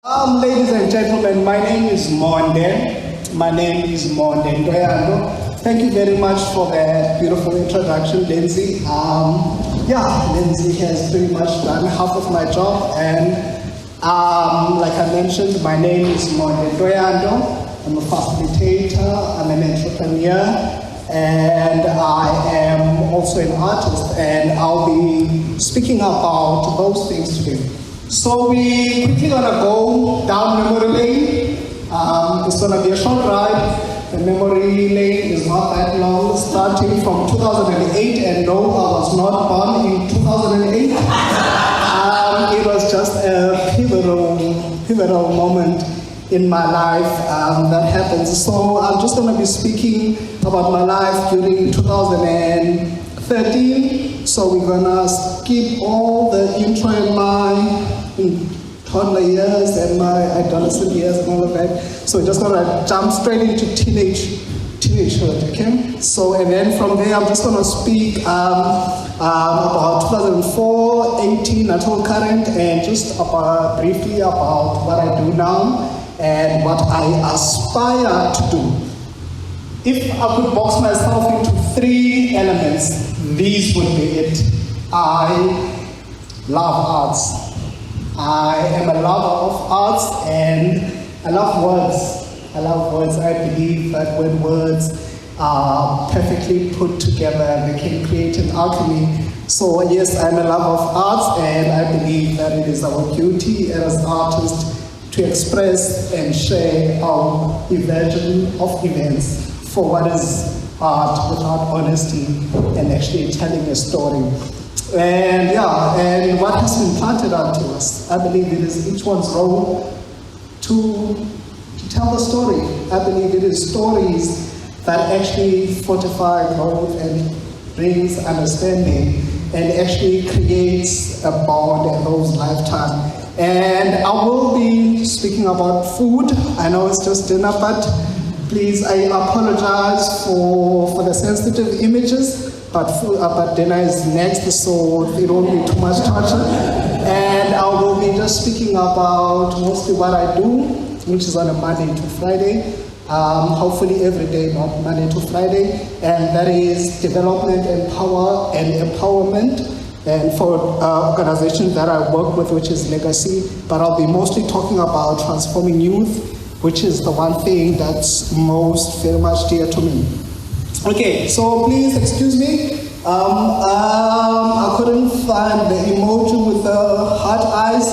Ladies and gentlemen, my name is Monde. My name is Monde Ntoyanto. Thank you very much for that beautiful introduction, Lindsay. Lindsay has pretty much done half of my job, and like I mentioned, my name is Monde Ntoyanto. I'm a facilitator, I'm an entrepreneur, and I am also an artist, and I'll be speaking about those things today. So we quickly gonna go down memory lane. It's gonna be a short ride. The memory lane is not that long, starting from 2008, and no, I was not born in 2008. It was just a pivotal moment in my life that happened. So I'm just gonna be speaking about my life during 2013. So we're gonna skip all the intro in my toddler years and my adolescent years and all of that. So we're just gonna jump straight into teenagehood, okay? So, and then from there, I'm just gonna speak about 2004, 18 until current, and just briefly about what I do now and what I aspire to do. If I could box myself into 3 elements, these would be it. I love arts. I am a lover of arts, and I love words. I believe that when words are perfectly put together, they can create an alchemy. So yes, I'm a lover of arts, and I believe that it is our duty as artists to express and share our version of events for what is art without honesty and actually telling a story. And what has been planted onto us, I believe it is each one's role to tell the story. I believe it is stories that actually fortify growth and brings understanding and actually creates a bond in those lifetime. And I will be speaking about food. I know it's just dinner, but please, I apologize for the sensitive images. But dinner is next, so it won't be too much torture. And I will be just speaking about mostly what I do, which is on a Monday to Friday, hopefully every day, not Monday to Friday, and that is development and empowerment, and for organizations that I work with, which is Legacy, but I'll be mostly talking about transforming youth, which is the one thing that's most very much dear to me. Okay, so please excuse me. I couldn't find the emoji with the heart eyes,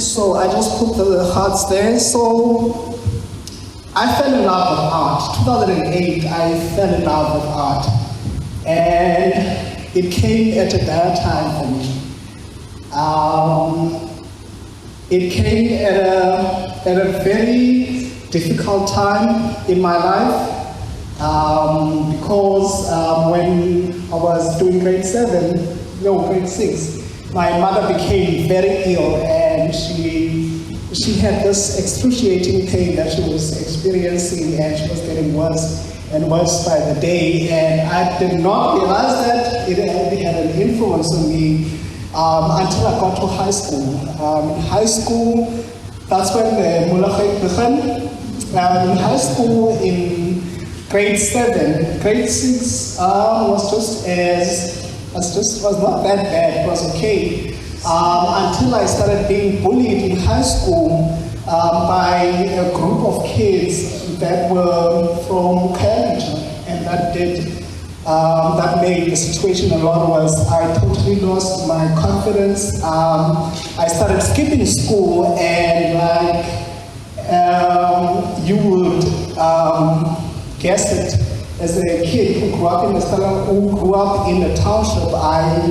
so I just put the hearts there. So I fell in love with art. 2008, I fell in love with art, and it came at a bad time for me. It came at a very difficult time in my life. Because when I was doing grade 6, my mother became very ill, and she had this excruciating pain that she was experiencing, and she was getting worse and worse by the day. And I did not realize that it already had an influence on me until I got to high school. In high school, that's when the mulachik began. In high school, in grade 7, grade 6 was not that bad. It was okay until I started being bullied in high school by a group of kids that were from Kayamandi, and that made the situation a lot worse. I totally lost my confidence. I started skipping school, and you would guess it, as a kid who grew up in the township, I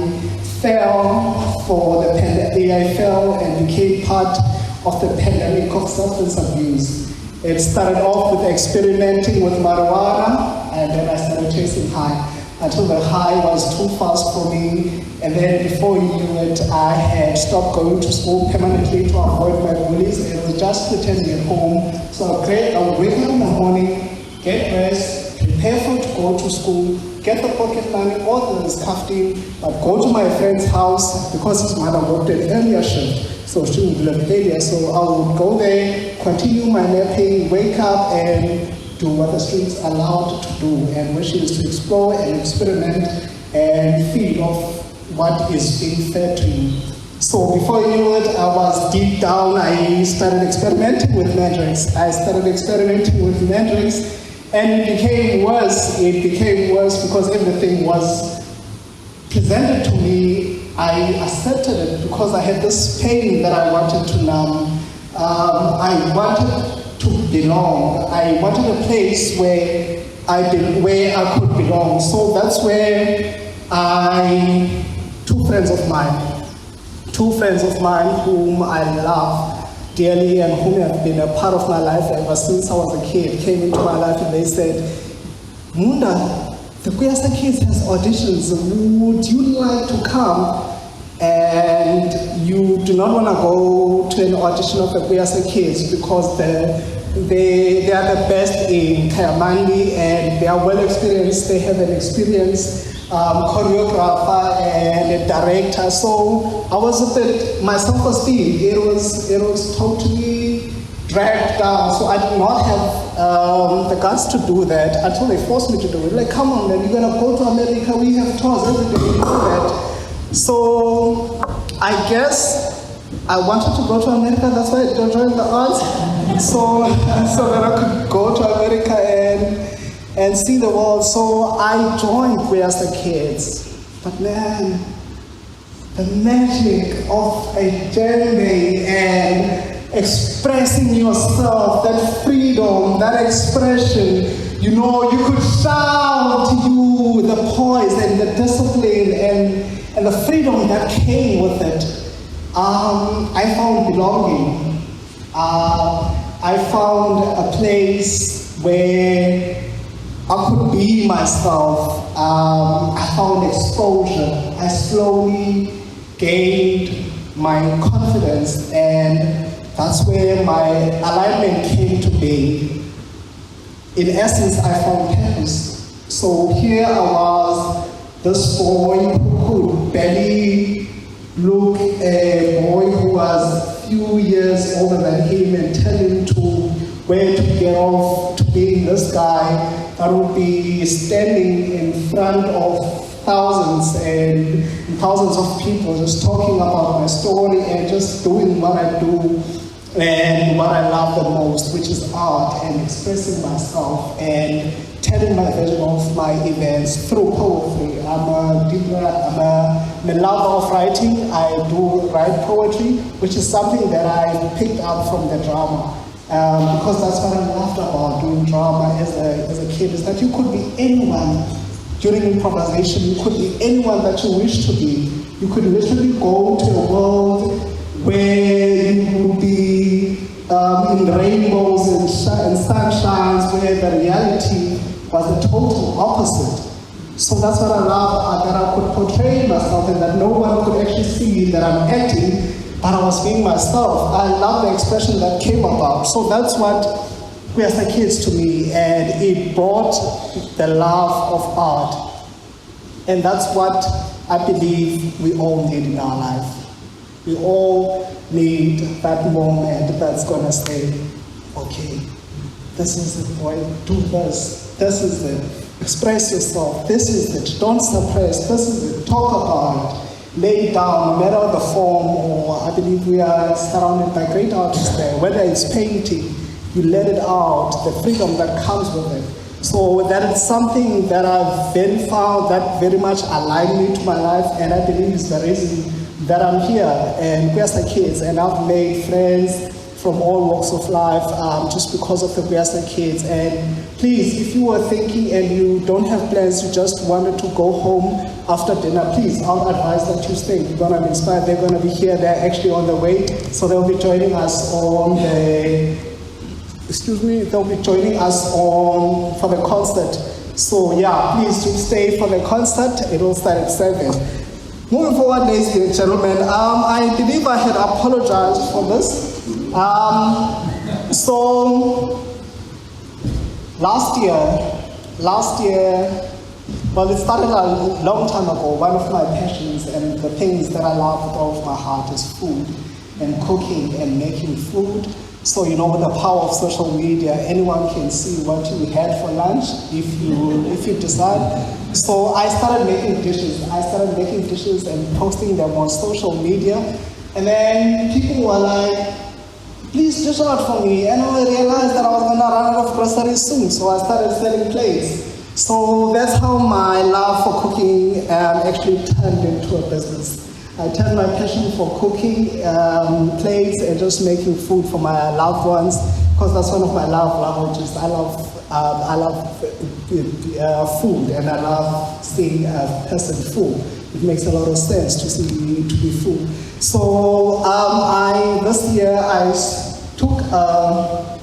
fell for the pandemic. I fell and became part of the pandemic of substance abuse. It started off with experimenting with marijuana, and then I started chasing high until the high was too fast for me. And then before you knew it, I had stopped going to school permanently to avoid my bullies, and was just pretending at home. So I would wake up in the morning, get dressed, prepare to go to school, get the pocket money, all the scuffing, but go to my friend's house because his mother worked an earlier shift. So she would learn area. So I would go there, continue my napping, wake up and do what the streets allowed to do. And when she is to explore and experiment and feed off what is being fed to you. So before you knew it, I was deep down. I started experimenting with mandrakes. And it became worse. It became worse because everything was presented to me. I accepted it because I had this pain that I wanted to numb. I wanted to belong. I wanted a place where I could belong. So that's where two friends of mine whom I love dearly and whom have been a part of my life ever since I was a kid, came into my life and they said, Munda, the Kuyasa Kids has auditions. Would you like to come? And you do not want to go to an audition of the Kuyasa Kids because they are the best in Kayamandi and they are well experienced. They have an experienced choreographer and a director. So I was a bit, my self-esteem, it was totally dragged down. So I did not have the guts to do that until they forced me to do it. Like, come on, man, you're gonna go to America, we have tours every day, you do that. So I guess I wanted to go to America, that's why I joined the arts. So that I could go to America and see the world. So I joined Kuyasa Kids. But man, the magic of a journey and expressing yourself, that freedom, that expression, you know, you could shout the poise and the discipline and the freedom that came with it. I found belonging. I found a place where I could be myself. I found exposure. I slowly gained my confidence, and that's where my alignment came to be. In essence, I found purpose. So here I was, this boy who could barely look a boy who was a few years older than him and tell him to where to get off, to being this guy that would be standing in front of thousands and thousands of people just talking about my story and just doing what I do and what I love the most, which is art and expressing myself and telling my version of my events through poetry. I'm a lover of writing. I do write poetry, which is something that I picked up from the drama. Because that's what I loved about doing drama as a kid, is that you could be anyone during improvisation. You could be anyone that you wish to be. You could literally go to a world where you would be in rainbows and sunshines, where the reality was the total opposite. So that's what I love, that I could portray myself and that no one could actually see that I'm acting, but I was being myself. I love the expression that came about. So that's what Kuyasa Kids to me, and it brought the love of art. And that's what I believe we all need in our life. We all need that moment that's gonna say, okay, this is it, boy, do this. This is it. Express yourself. This is it. Don't suppress. This is it. Talk about it. Lay it down, no matter the form, or I believe we are surrounded by great artists there. Whether it's painting, you let it out, the freedom that comes with it. So that is something that I've then found that very much aligned me to my life, and I believe is the reason that I'm here and Kuyasa Kids, and I've made friends from all walks of life just because of the Kuyasa Kids. And please, if you were thinking and you don't have plans, you just wanted to go home after dinner, please, I'll advise that you stay. You're gonna be inspired. They're gonna be here. They're actually on the way, so they'll be joining us on they'll be joining us for the concert. So yeah, please do stay for the concert. It will start at 7. Moving forward, ladies and gentlemen, I believe I had apologized for this. So last year, well, it started a long time ago. One of my passions and the things that I love with all of my heart is food. and cooking and making food. So with the power of social media, anyone can see what you had for lunch if you decide. So I started making dishes. And posting them on social media. And then people were like, please dish out for me. And I realized that I was gonna run out of groceries soon. So I started selling plates. So that's how my love for cooking actually turned into a business. I turned my passion for cooking plates and just making food for my loved ones, because that's one of my love languages. I love food, and I love seeing a person full. It makes a lot of sense to be full. So this year I took a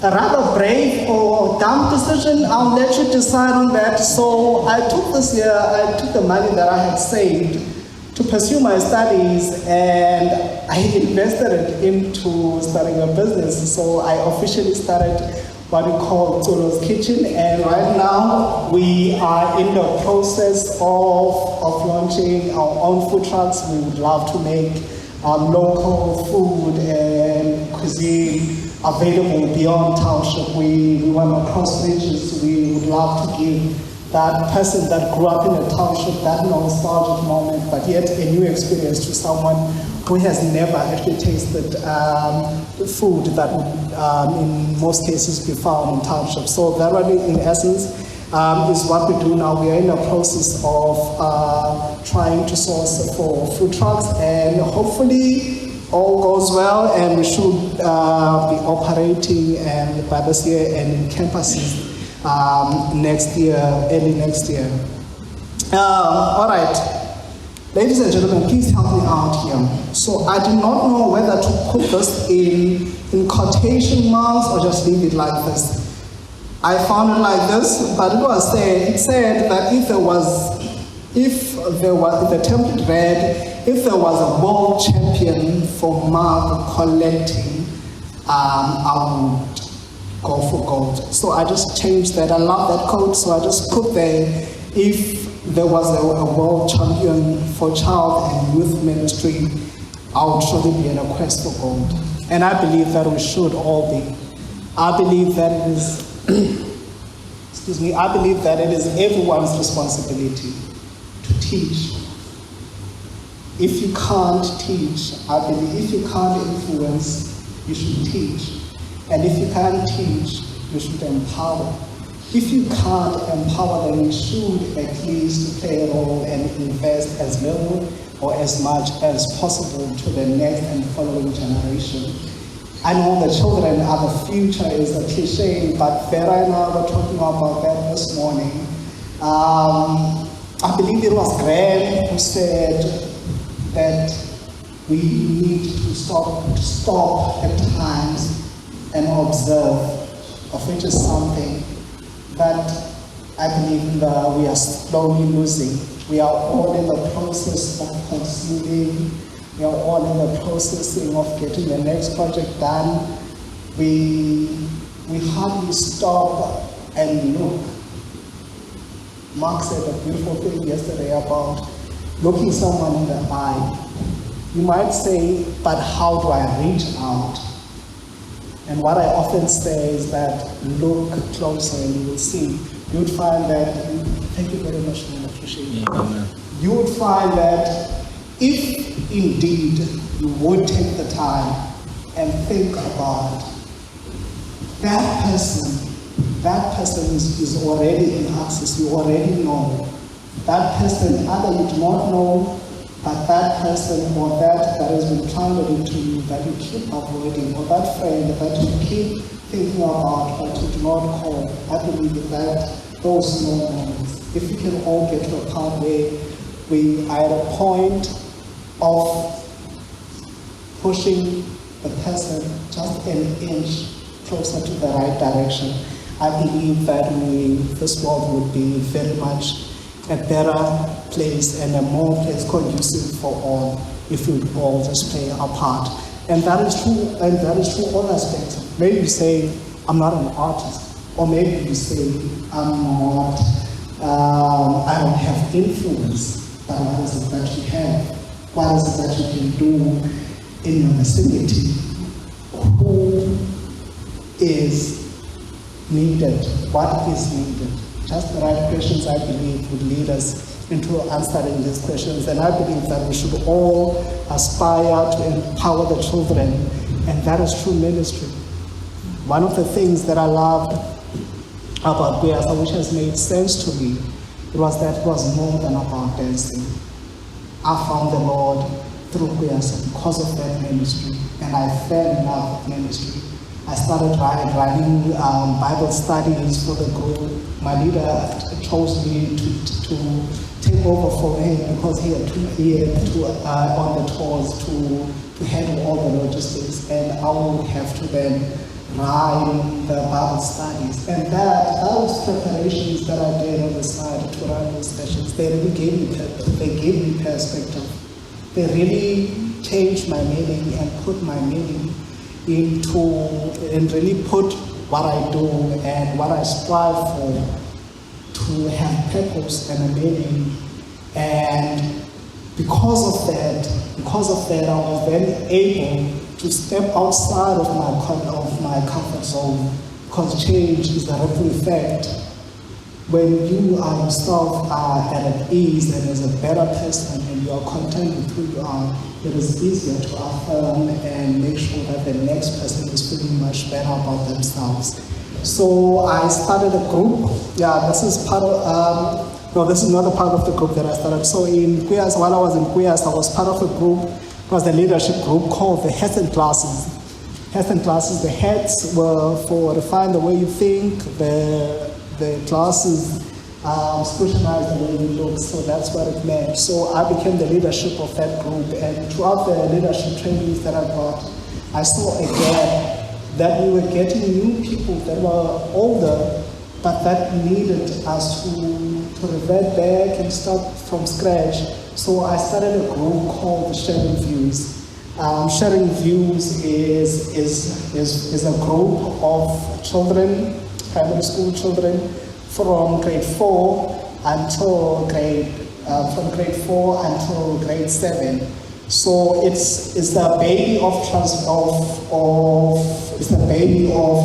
rather brave or dumb decision. I'll let you decide on that. So I took the money that I had saved to pursue my studies, and I invested it into starting a business. So I officially started what we call Culo's Kitchen, and right now we are in the process of launching our own food trucks. We would love to make local food and cuisine available beyond township. We want to cross bridges. We would love to give that person that grew up in a township that nostalgic moment, but yet a new experience to someone who has never actually tasted the food that would in most cases be found in townships. So that really in essence is what we do now. We are in the process of trying to source for food trucks, and hopefully all goes well, and we should be operating and by this year and in campuses next year, early next year. All right. Ladies and gentlemen, please help me out here. So I do not know whether to put this in quotation marks or just leave it like this. I found it like this, but it said that if the template read, if there was a world champion for mug collecting, I would go for gold. So I just changed that. I love that quote, so I just put there, if there was a world champion for child and youth ministry, I would surely be in a quest for gold. And I believe that we should all be. I believe that it is, I believe that it is everyone's responsibility to teach. If you can't teach, I believe, if you can't influence, you should teach. And if you can't teach, you should empower. If you can't empower, then you should at least play a role and invest as little or as much as possible to the next and following generation. I know the children are the future is a cliche, but Vera and I were talking about that this morning. I believe it was Graham who said that we need to stop at times and observe, of which is something that I believe that we are slowly losing. We are all in the process of consuming. We are all in the processing of getting the next project done. We hardly stop and look. Mark said a beautiful thing yesterday about looking someone in the eye. You might say, but how do I reach out? And what I often say is that look closer and you will see. You would find that, thank you very much, I appreciate it. Yeah, you would find that if indeed you would take the time and think about it, that person is already in access, you already know. That person, either you do not know, but that person or that has been planted into you, that you keep avoiding, or that friend that you keep thinking about, but you do not call, I believe that those small moments, if we can all get to a point where we are at a point of pushing the person just an inch closer to the right direction, I believe that this world would be very much a better place and a more place conducive for all if we all just play our part. And that is true, all aspects. Maybe you say, I'm not an artist, or maybe you say, I don't have influence, but what is it that you have? What is it that you can do? in your vicinity who is needed, what is needed. Just the right questions, I believe, would lead us into answering these questions. And I believe that we should all aspire to empower the children, and that is true ministry. One of the things that I loved about Kuyasa, which has made sense to me, it was that it was more than about dancing. I found the Lord through Kuyasa because of that ministry, and I fell in love with ministry. I started running Bible studies for the group. My leader chose me to take over for him because he had to on the tours to handle all the logistics, and I would have to then run the Bible studies. And those preparations that I did on the side to run those sessions, they really gave me perspective. They really changed my meaning and put my meaning into, and really put what I do and what I strive for to have purpose and a meaning. And because of that, I was then able to step outside of my comfort zone, because change is a ripple effect. When you are yourself at ease and as a better person and you are content with who you are, it is easier to affirm and make sure that the next person is feeling much better about themselves. So I started a group. This is part of, this is not a part of the group that I started. So in Kuyasa, while I was in Kuyasa, I was part of a group. It was the leadership group called the Hessen classes. Hessen classes, the heads were for refine the way you think, the classes scrutinize the way you look, so that's what it meant. So I became the leadership of that group, and throughout the leadership trainings that I got, I saw a gap that we were getting new people that were older, but that needed us to revert back and start from scratch. So I started a group called the Sharing Views. Sharing Views is a group of children, primary school children, from grade 4 until grade 7. So it's the baby of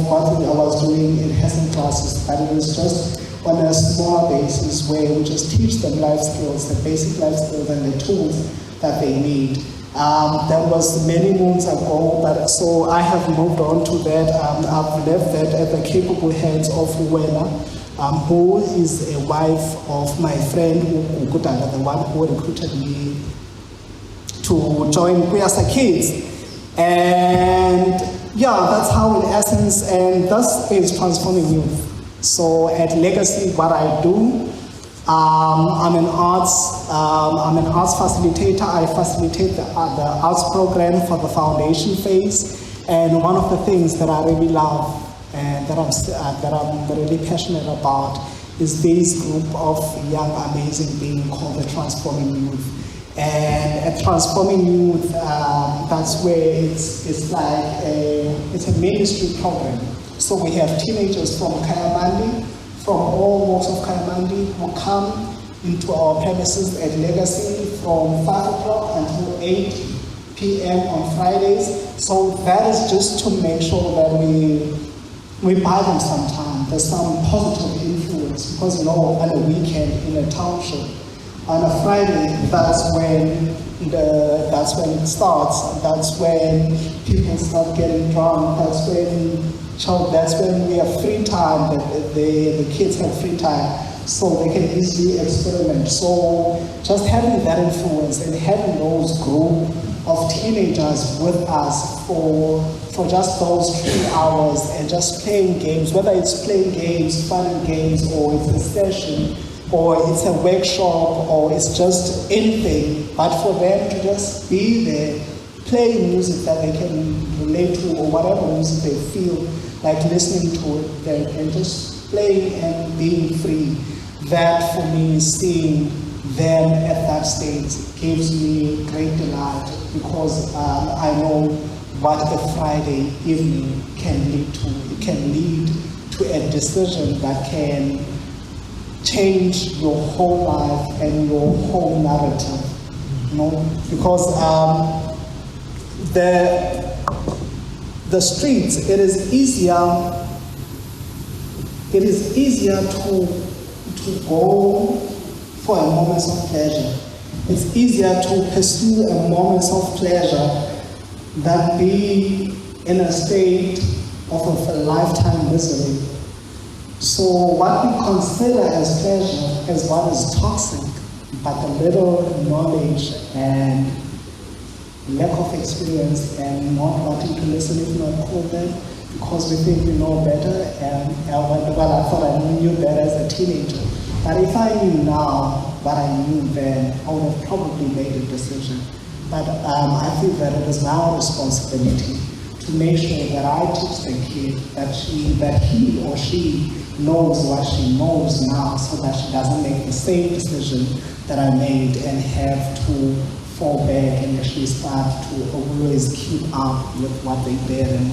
what I was doing in Hessen classes, but it was just on a small basis where we just teach them life skills, the basic life skills and the tools that they need. That was many moons ago, but so I have moved on to that. I've left that at the capable hands of Uwena, who is a wife of my friend Ukutana, the one who recruited me to join Kuyasa Kids. And that's how in essence, and thus is transforming youth. So at Legacy, what I do, I'm an arts facilitator. I facilitate the arts program for the foundation phase. And one of the things that I really love and that I'm really passionate about is this group of young, amazing beings called the Transforming Youth. And at Transforming Youth, that's where it's a ministry program. So we have teenagers from Kayamandi, from all walks of Kayamandi, who come into our premises at Legacy from 5 o'clock until 8 p.m. on Fridays. So that is just to make sure that we buy them some time. There's some positive influence, because on a weekend in a township, on a Friday, that's when it starts. That's when people start getting drunk. That's when we have free time. The kids have free time, so they can easily experiment. So just having that influence and having those group of teenagers with us for just those 3 hours and just playing games, whether it's playing games, fun games, or it's a session, or it's a workshop, or it's just anything, but for them to just be there, playing music that they can relate to, or whatever music they feel like listening to it, and just playing and being free. That for me, seeing them at that stage gives me great delight, because I know what a Friday evening can lead to. It can lead to a decision that can change your whole life and your whole narrative. Because the streets, it is easier to go for a moment of pleasure. It's easier to pursue a moment of pleasure than be in a state of a lifetime misery. So what we consider as pleasure is what is toxic, but the little knowledge and lack of experience and not wanting to listen if not call them, because we think we know better, and well, I thought I knew better as a teenager. But if I knew now what I knew then, I would have probably made a decision. But I feel that it is my responsibility to make sure that I teach the kid that he or she knows what she knows now, so that she doesn't make the same decision that I made and have to fall back and actually start to always keep up with what they did and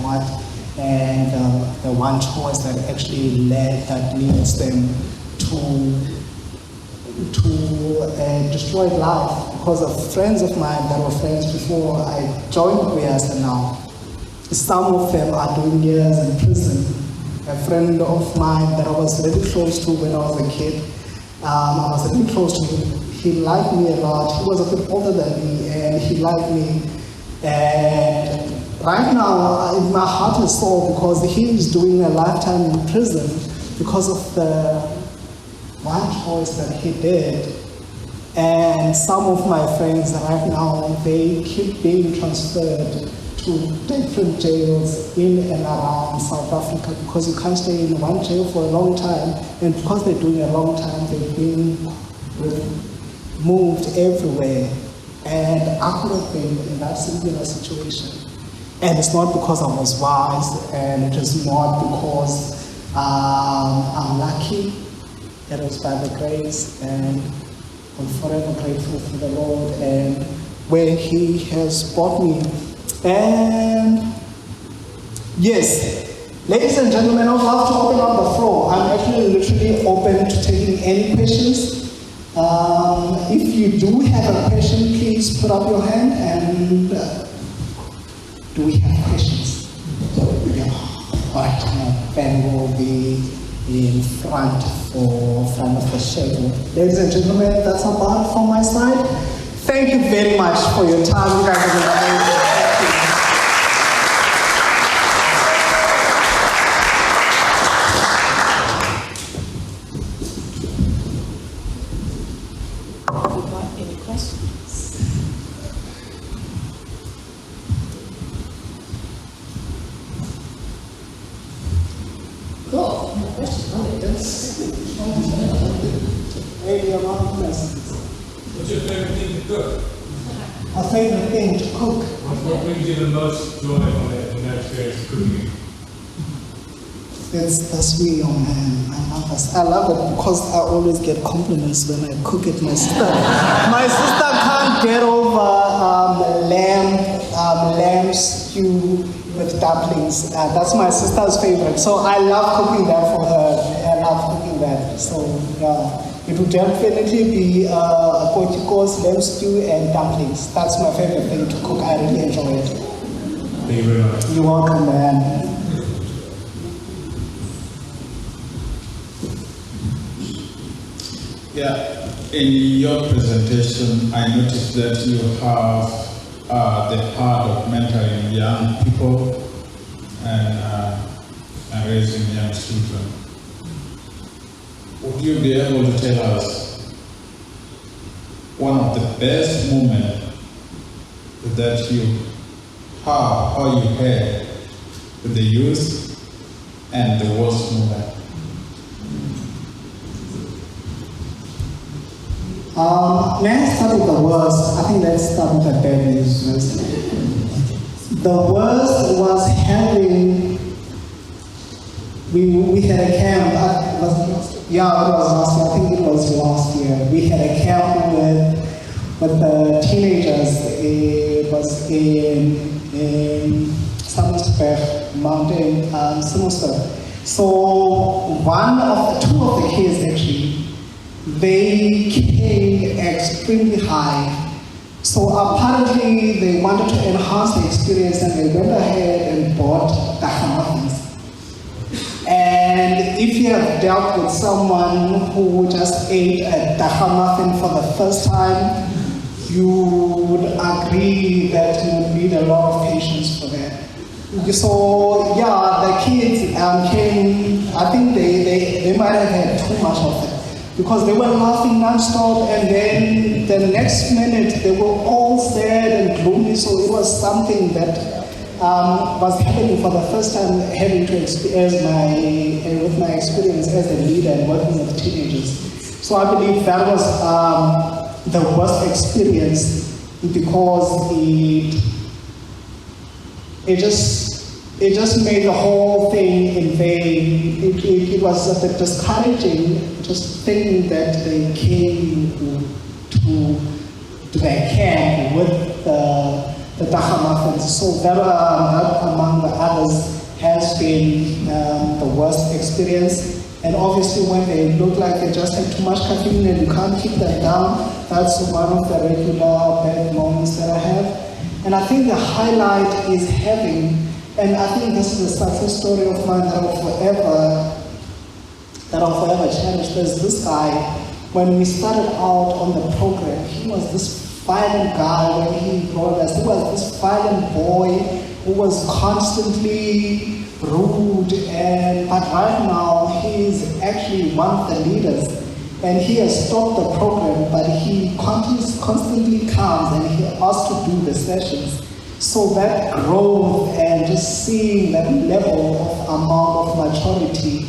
the one choice that actually leads them to destroy life. Because of friends of mine that were friends before I joined Kuyasa now, some of them are doing years in prison. A friend of mine that I was really close to when I was a kid, I was really close to him. He liked me a lot. He was a bit older than me, and he liked me. And right now, my heart is sore because he is doing a lifetime in prison because of the one choice that he did. And some of my friends right now, they keep being transferred to different jails in and around South Africa because you can't stay in one jail for a long time. And because they're doing a long time, they're being moved everywhere. And I could have been in that similar situation. And it's not because I was wise, and it is not because I'm lucky. It was by the grace, and I'm forever grateful for the Lord and where He has brought me. And yes, ladies and gentlemen, I would love to open up the floor. I'm actually literally open to taking any questions. If you do have a question, please put up your hand. And do we have questions? Yeah. All right. Ben will be in front of the schedule. Ladies and gentlemen, that's about from my side. Thank you very much for your time. You guys have been amazing. What's your favorite thing to cook? My favorite thing to cook? What brings you the most joy in that experience cooking? That's me, oh man. I love it because I always get compliments when I cook it. My sister can't get over lamb stew with dumplings. That's my sister's favorite. So I love cooking that for her. I love cooking that. So yeah. It would definitely be a Portuguese lamb stew and dumplings. That's my favorite thing to cook. I really enjoy it. Thank you very much. You're welcome, man. Yeah, in your presentation, I noticed that you have the heart of mentoring young people and raising young children. Would you be able to tell us one of the best moments that you have or you had with the youth and the worst moment? Let's start with the worst. I think let's start with the bad news first. The worst was having, we had a camp, it was last year, I think it was last year. We had a camp with the teenagers. It was in Somersberg Mountain, Somersberg. So two of the kids actually, they came extremely high So apparently they wanted to enhance the experience and they went ahead and bought muffins. And if you have dealt with someone who just ate a muffin for the first time, you would agree that you would need a lot of patience for that. So yeah, the kids came, I think they might have had too much of it because they were laughing non-stop, and then the next minute they were all sad and gloomy. So it was something that was happening for the first time, having to experience with my experience as a leader and working with teenagers. So I believe that was the worst experience because it just made the whole thing in vain. It was a bit discouraging, just thinking that they came to their camp with the taha muffins. So that among the others has been the worst experience. And obviously when they look like they just have too much caffeine and you can't keep them down, that's one of the regular bad moments that I have. And I think the highlight is having, and I think this is a success story of mine that I'll forever cherish. There's this guy, when we started out on the program, he was this violent guy when he brought us. He was this violent boy who was constantly rude, but right now he's actually one of the leaders. And he has stopped the program, but he constantly comes and he asks to do the sessions. So that growth and just seeing that level of amount of maturity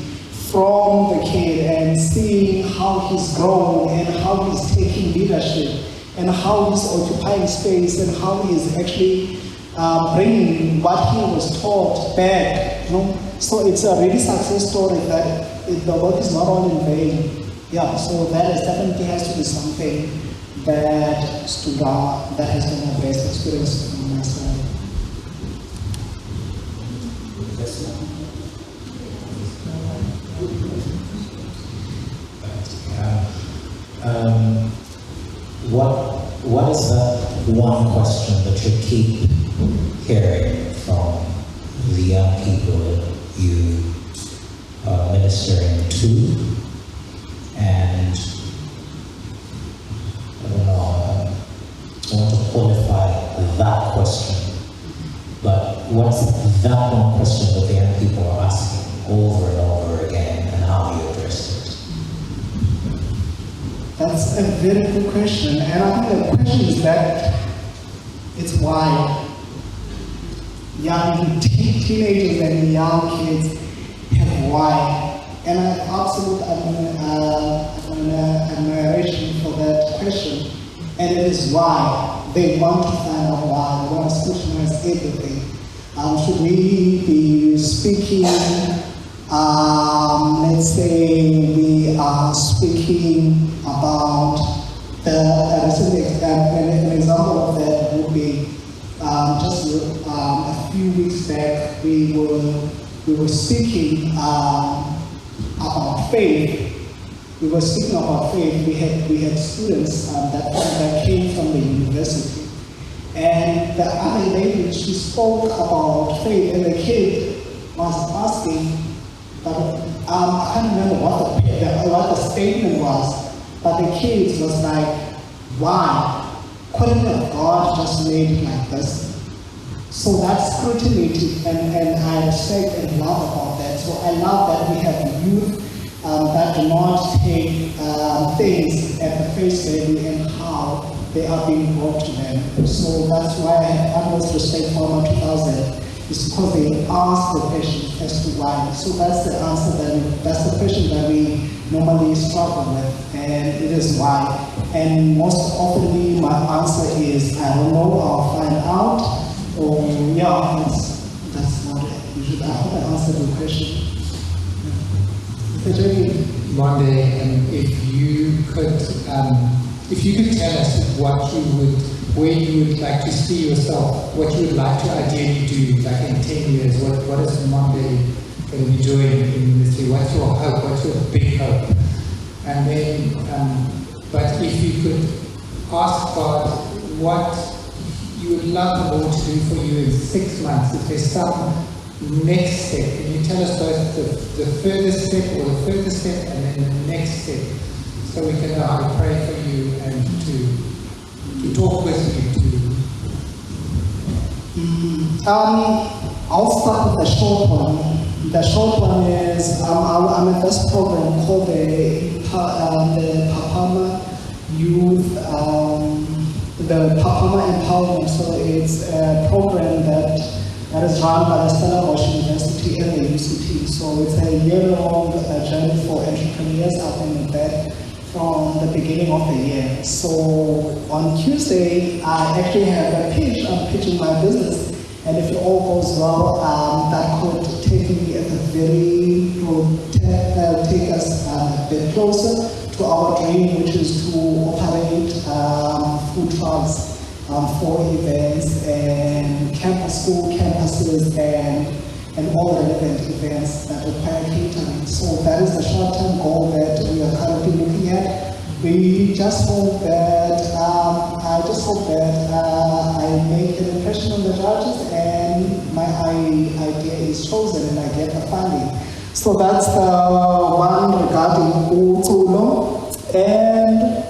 from the kid and seeing how he's grown and how he's taking leadership and how he's occupying space and how he's actually bringing what he was taught back. So it's a really success story that the work is not all in vain. Yeah, so that definitely has to be something that stood out, that has been a best experience on my side. What is that one question that you keep hearing from the young people you are ministering to? And I don't know, I want to qualify that question, but what's that one question that the young people are asking over and over again, and how do you address it? That's a very good question, and I think the question is that it's why. Young teenagers and young kids have why, and I absolutely admiration for that question, and it is why they want to find out why, they want to scrutinize everything. Should we be speaking, let's say we are speaking about an example of that would be just a few weeks back we were speaking about faith. We were speaking about faith. We had students that came from the university, and the other lady, she spoke about faith, and the kid was asking, but I can't remember what the statement was, but the kid was like, why? Couldn't have God just made it like this? So that's scrutiny, and I respect and love about that. So I love that we have youth that do not take things at the face value and how they are being brought to them. So that's why I have utmost respect for Roma 2000. It's because they ask the question as to why. So that's the answer that's the question that we normally struggle with, and it is why. And most often my answer is, I don't know, I'll find out. Or yeah, that's not it. I hope I answered the question. Monde, if you could tell us where you would like to see yourself, what you would like to ideally do, like in 10 years, what is Monde going to be doing in ministry? What's your hope? What's your big hope? And then, but if you could ask God what you would love the Lord to do for you in 6 months, if there's some next step. Can you tell us both the furthest step or the furthest step and then the next step, so we can know how to pray for you and to talk with you? I'll start with the short one. The short one is I'm at this program called the Papama Youth, the Papama Empowerment. So it's a program that is run by the Stellenbosch University and the UCT. So it's a year-long journey for entrepreneurs. I've been with that from the beginning of the year. So on Tuesday, I actually have a pitch. I'm pitching my business, and if it all goes well, that could take me at the take us a bit closer to our dream, which is to operate food trucks for events and school campuses and all the relevant events that require catering. So that is the short-term goal that we are currently looking at. We just hope that I make an impression on the judges and my idea is chosen and I get the funding. So that's the one regarding Culo. And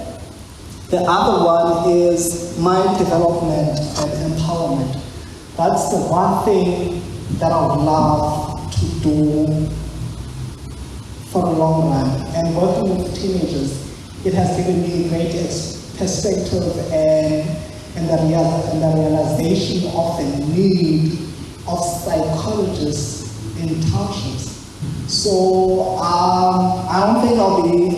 the other one is mind development and empowerment. That's the one thing that I would love to do for a long run. And working with teenagers, it has given me a great perspective and the realization of the need of psychologists in townships. So I don't think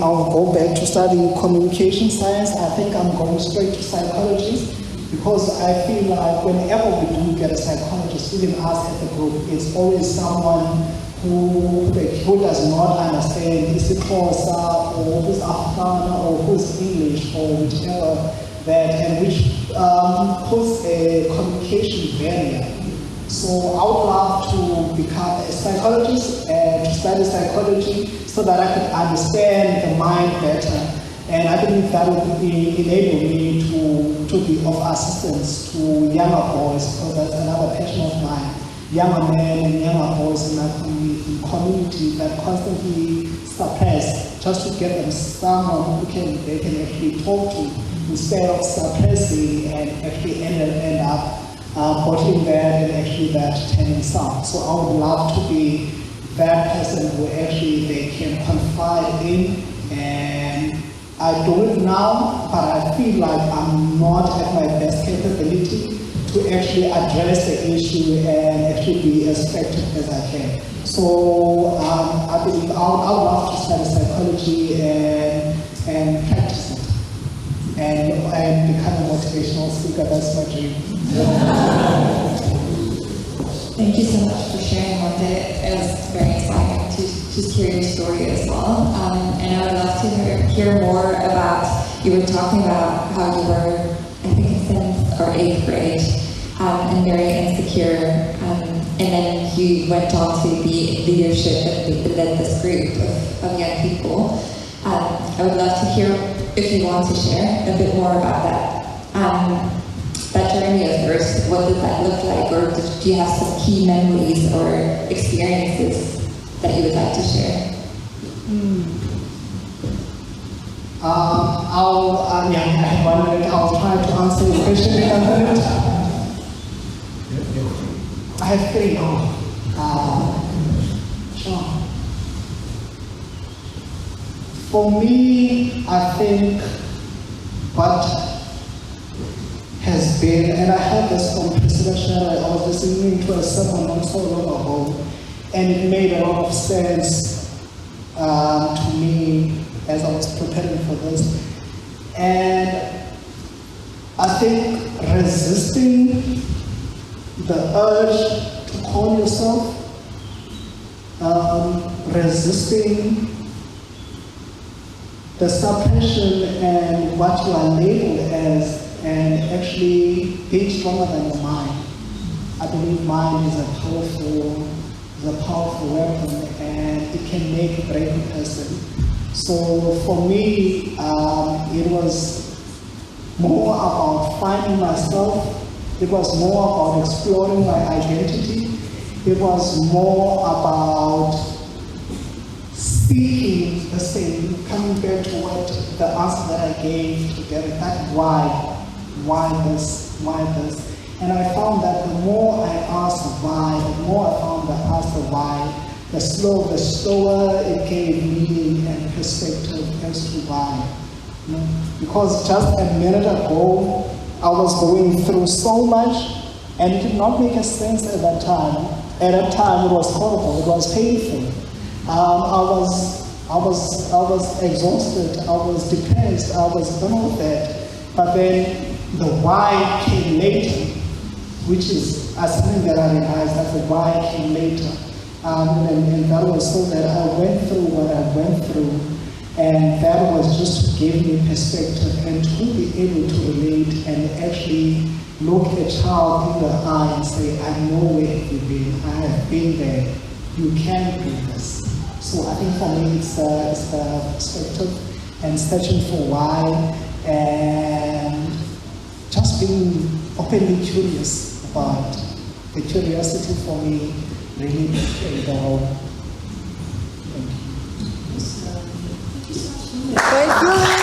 I'll go back to studying communication science. I think I'm going straight to psychology, because I feel like whenever we do get a psychologist, even us as a group, it's always someone who does not understand, is it Xhosa or who's Afrikaner or who's English or whichever that, and which puts a communication barrier. So I would love to become a psychologist and to study psychology so that I could understand the mind better. And I believe that would enable me to be of assistance to younger boys, because that's another passion of mine. Younger men and younger boys in my community that constantly suppress, just to get them someone who they can actually talk to, instead of suppressing and actually end up bottling that and actually that turning some. So I would love to be that person who actually they can confide in, and I do it now, but I feel like I'm not at my best capability to actually address the issue and actually be as effective as I can. So I believe I would love to study psychology and practice it and become a motivational speaker. That's my dream. Thank you so much for sharing, Monde. It was very inspiring to just hear your story as well. And I would love to hear more about, you were talking about how you were, I think in 7th or 8th grade, and very insecure, and then you went on to be leadership and led this group of young people. I would love to hear, if you want to share, a bit more about that journey of yours. What did that look like, or do you have some key memories or experiences that you would like to share? I have 1 minute. I'll try to answer your question in a minute. I have 3 sure. For me, I think what has been, and I heard this from President Shara, I was listening to a sermon not so long ago, and it made a lot of sense to me as I was preparing for this. And I think resisting the urge to call yourself, resisting the suppression and what you are labeled as, and actually being stronger than your mind. I believe mind is a powerful weapon, and it can make a brave person. So for me, it was more about finding myself. It was more about exploring my identity. It was more about speaking the same, coming back to what the answer that I gave to get it back, why this? And I found that the more I asked why, the more I found the answer why, the slower it gave meaning and perspective as to why. You know? Because just a minute ago, I was going through so much, and it did not make sense at that time. At that time, it was horrible. It was painful. I was exhausted. I was depressed. I was done with that. But then the why came later, which is something that I realized that the why came later. And that was so that I went through what I went through, and that was just to give me perspective and to be able to relate and actually look a child in the eye and say, I know where you've been, I have been there, you can do this. So I think for me it's the perspective and searching for why and just being openly curious about it. The curiosity for me really played the role. Thank you. Thank you.